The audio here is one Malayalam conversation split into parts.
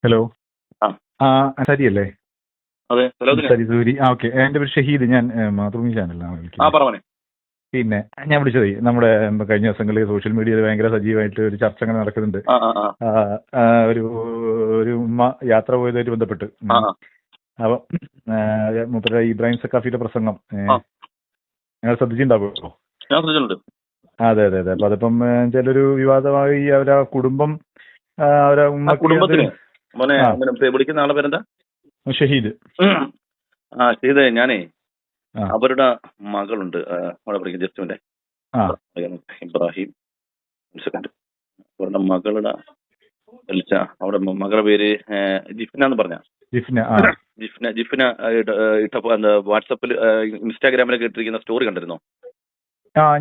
ഹലോ. ആ സരിയല്ലേ? അതെ, സരി സൂരി. ഓക്കെ. എൻ്റെ പേര് ഷഹീദ്. ഞാൻ മാതൃഭൂമി ചാനലിലാണ് വിളിക്കുന്നത്. പറഞ്ഞേ. പിന്നെ ഞാൻ വിളിച്ചതേ, നമ്മുടെ കഴിഞ്ഞ ദിവസങ്ങളിൽ സോഷ്യൽ മീഡിയയിൽ ഭയങ്കര സജീവമായിട്ട് ഒരു ചർച്ച അങ്ങനെ നടക്കുന്നുണ്ട്. ഒരു ഒരു ഉമ്മ യാത്ര പോയതായിട്ട് ബന്ധപ്പെട്ട്. അപ്പൊ മൂപ്പര ഇബ്രാഹിം സക്കാഫിയുടെ പ്രസംഗം നിങ്ങൾ ശ്രദ്ധിച്ചിട്ടുണ്ടാവുമല്ലോ? ഞാൻ ശ്രദ്ധിച്ചിട്ടുണ്ട്. അതെ അതെ അതെ. അപ്പൊ അതിപ്പം ചിലൊരു വിവാദമായി അവരാ കുടുംബം അവരെ കുടുംബത്തിന് വിളിക്കുന്ന ആളെ പേരെന്താ? ഷഹീദ്. ഷഹീദ്, ഞാനേ അവരുടെ മകളുണ്ട് അവിടെ പഠിക്കുന്ന ജസ്റ്റുവിന്റെ ഇബ്രാഹിം. സെക്കൻഡ്, അവരുടെ മകളുടെ അവിടെ മകളുടെ പേര് ജിഫ്ന എന്ന് പറഞ്ഞ ജിഫ്ന ഇട്ടപ്പോ വാട്സപ്പിൽ ഇൻസ്റ്റാഗ്രാമിലൊക്കെ ഇട്ടിരിക്കുന്ന സ്റ്റോറി കണ്ടിരുന്നോ?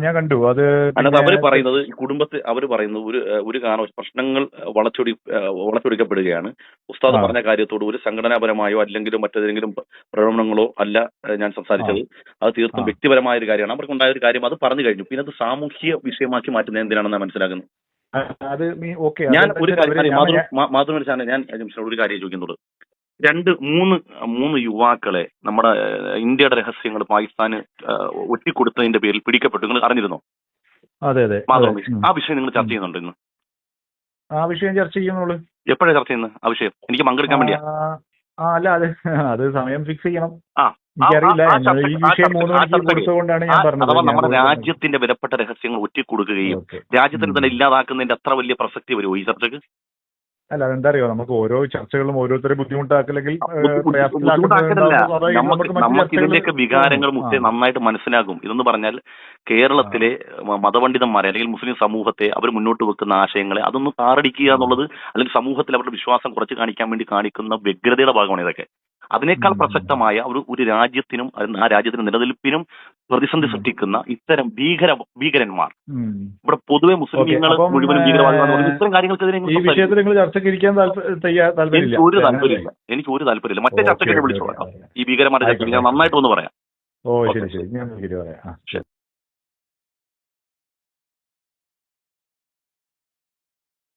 ഞാൻ കണ്ടു. അത് അതിനകത്ത് അവര് പറയുന്നത്, ഈ കുടുംബത്തിൽ അവര് പറയുന്നത് ഒരു കാരണം പ്രശ്നങ്ങൾ വളച്ചൊടിക്കപ്പെടുകയാണ്. ഉസ്താദ് പറഞ്ഞ കാര്യത്തോട് ഒരു സംഘടനാപരമായോ അല്ലെങ്കിൽ മറ്റേതെങ്കിലും പ്രകടനങ്ങളോ അല്ല ഞാൻ സംസാരിച്ചത്. അത് തീർത്തും വ്യക്തിപരമായ ഒരു കാര്യമാണ്. അവർക്കുണ്ടായ ഒരു കാര്യം അത് പറഞ്ഞു കഴിഞ്ഞു. പിന്നെ അത് സാമൂഹ്യ വിഷയമാക്കി മാറ്റുന്നത് എന്തിനാണെന്ന് മനസ്സിലാക്കുന്നത്. ഞാൻ ഒരു കാര്യം മാതൃഭൂമി ഞാൻ ഒരു കാര്യം ചോദിക്കുന്നുള്ളൂ. മൂന്ന് യുവാക്കളെ നമ്മുടെ ഇന്ത്യയുടെ രഹസ്യങ്ങൾ പാകിസ്ഥാന് ഒറ്റിക്കൊടുത്തതിന്റെ പേരിൽ പിടിക്കപ്പെട്ടു. നിങ്ങൾ അറിഞ്ഞിരുന്നോ? അതെ അതെ. ആ വിഷയം നിങ്ങൾ ചർച്ച ചെയ്യുന്നുണ്ടോ ഇന്ന്? ആ വിഷയം ചർച്ച ചെയ്യുന്നുള്ളൂ. എപ്പോഴാണ് ചർച്ച ചെയ്യുന്നത് ആ വിഷയം? എനിക്ക് പങ്കെടുക്കാൻ വേണ്ടിയാ. അല്ല, അത് സമയം ഫിക്സ് ചെയ്യണം. എനിക്കറിയില്ല. ഈ വിഷയം 3 മണിക്ക് കൊടുത്തുകൊണ്ടാണ് ഞാൻ പറഞ്ഞത്. അഥവാ നമ്മുടെ രാജ്യത്തിന്റെ വിലപ്പെട്ട രഹസ്യങ്ങൾ ഒറ്റിക്കൊടുക്കുകയും രാജ്യത്തിന് തന്നെ ഇല്ലാതാക്കുന്നതിന്റെ അത്ര വലിയ പ്രസക്തി വരുമോ ഈ ചർച്ചക്ക്? അല്ല, അതെന്താ അറിയോ, നമുക്ക് ഓരോ ചർച്ചകളും ഓരോരുത്തരെ ബുദ്ധിമുട്ടാക്കില്ലെങ്കിൽ നമുക്ക് ഇതിന്റെയൊക്കെ വികാരങ്ങൾ നന്നായിട്ട് മനസ്സിലാകും. ഇതെന്ന് പറഞ്ഞാൽ കേരളത്തിലെ മതപണ്ഡിതന്മാരെ അല്ലെങ്കിൽ മുസ്ലിം സമൂഹത്തെ അവർ മുന്നോട്ട് വെക്കുന്ന ആശയങ്ങളെ അതൊന്ന് താറടിക്കുക എന്നുള്ളത്, അല്ലെങ്കിൽ സമൂഹത്തിൽ അവരുടെ വിശ്വാസം കുറച്ച് കാണിക്കാൻ വേണ്ടി കാണിക്കുന്ന വ്യഗ്രതയുടെ ഭാഗമാണ് ഇതൊക്കെ. അതിനേക്കാൾ പ്രസക്തമായ ഒരു രാജ്യത്തിനും ആ രാജ്യത്തിന്റെ നിലനിൽപ്പിനും പ്രതിസന്ധി സൃഷ്ടിക്കുന്ന ഇത്തരം ഭീകരന്മാർ ഇവിടെ പൊതുവെ മുസ്ലിങ്ങൾ മുഴുവനും ഭീകരവാദികളാണ്. ഇത്തരം കാര്യങ്ങൾക്കെതിരെ എനിക്ക് ഒരു താല്പര്യമില്ല. മറ്റേ ചർച്ചയ്ക്ക് വിളിച്ചോളാം. ഈ ഭീകരന്മാരുടെ ചർച്ച ഞാൻ നന്നായിട്ട് ഒന്ന് പറയാം. ഓ ശരി ശരി, ഞാൻ പറയാം.